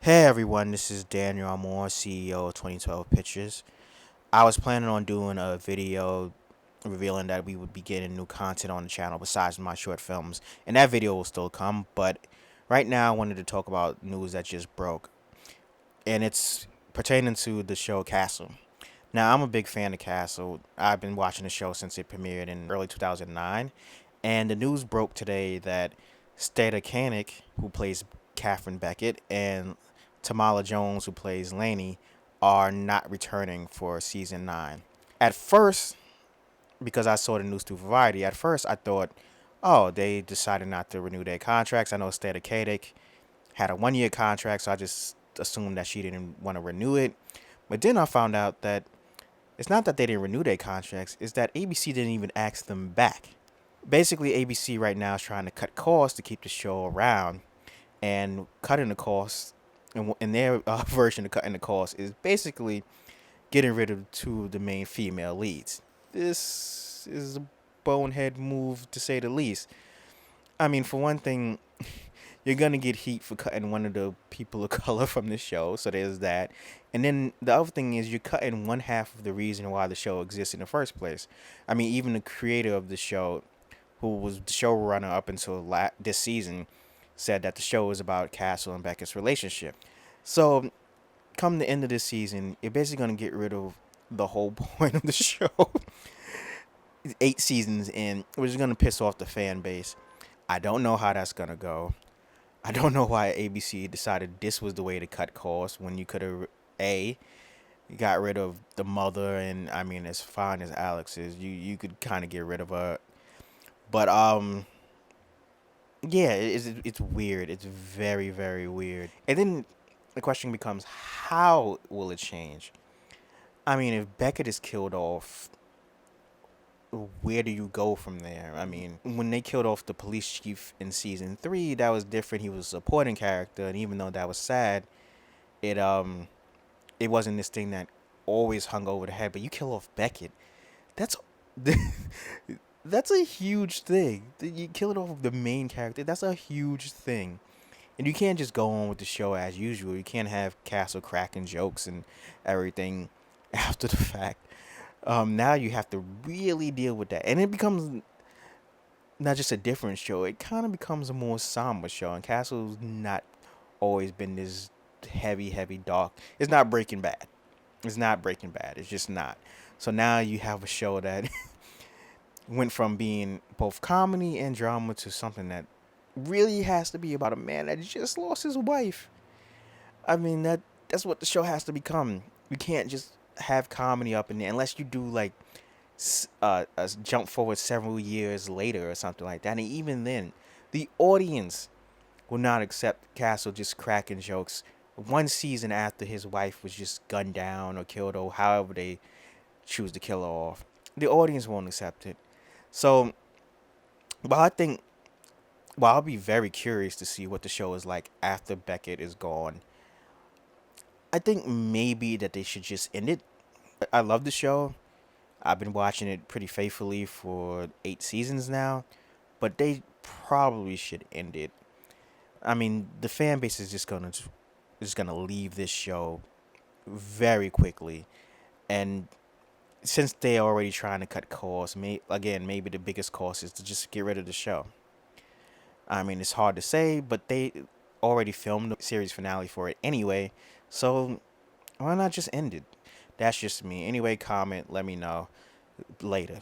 Hey everyone, this is Daniel Amore, CEO of 2012 Pictures. I was planning on doing a video revealing that we would be getting new content on the channel besides my short films, and that video will still come, but right now I wanted to talk about news that just broke, and it's pertaining to the show Castle. Now, I'm a big fan of Castle. I've been watching the show since it premiered in early 2009, and the news broke today that Stata Kanik, who plays Catherine Beckett, and Tamala Jones, who plays Lainey, are not returning for season 9. At first, because I saw the news through Variety, at first I thought, oh, they decided not to renew their contracts. I know Stata Kanik had a 1 year contract, so I just assumed that she didn't want to renew it. But then I found out that it's not that they didn't renew their contracts, it's that ABC didn't even ask them back. Basically, ABC right now is trying to cut costs to keep the show around, and cutting the costs, and their version of cutting the costs is basically getting rid of two of the main female leads. This is a bonehead move to say the least. I mean, for one thing, you're gonna get heat for cutting one of the people of color from the show, so there's that. And then the other thing is you're cutting one half of the reason why the show exists in the first place. I mean, even the creator of the show, who was the showrunner up until this season, said that the show is about Castle and Beckett's relationship. So, come the end of this season, you're basically gonna get rid of the whole point of the show. 8 seasons in, which is gonna piss off the fan base. I don't know how that's gonna go. I don't know why ABC decided this was the way to cut costs when you could have got rid of the mother, and I mean, as fine as Alex is, you could kind of get rid of her. But yeah, it's weird. It's very very weird. And then the question becomes, how will it change? I mean, if Beckett is killed off, where do you go from there? I mean, when they killed off the police chief in season 3, that was different. He was a supporting character, and even though that was sad, it it wasn't this thing that always hung over the head. But you kill off Beckett, that's that's a huge thing. You kill it off the main character. That's a huge thing. And you can't just go on with the show as usual. You can't have Castle cracking jokes and everything after the fact. Now you have to really deal with that, and it becomes not just a different show. It kind of becomes a more somber show. And Castle's not always been this heavy, heavy dark. It's not Breaking Bad. It's not Breaking Bad. It's just not. So now you have a show that went from being both comedy and drama to something that really has to be about a man that just lost his wife. I mean, that's what the show has to become. You can't just have comedy up in there unless you do like jump forward several years later or something like that. And even then, the audience will not accept Castle just cracking jokes 1 season after his wife was just gunned down or killed, or however they choose to kill her off. The audience won't accept it. So, while I think, while I'll be very curious to see what the show is like after Beckett is gone, I think maybe that they should just end it. I love the show. I've been watching it pretty faithfully for 8 seasons now, but they probably should end it. I mean, the fan base is just gonna leave this show very quickly, and since they're already trying to cut costs, maybe the biggest cost is to just get rid of the show. I mean, it's hard to say, but they already filmed the series finale for it anyway, so why not just end it? That's just me. Anyway, comment, let me know later.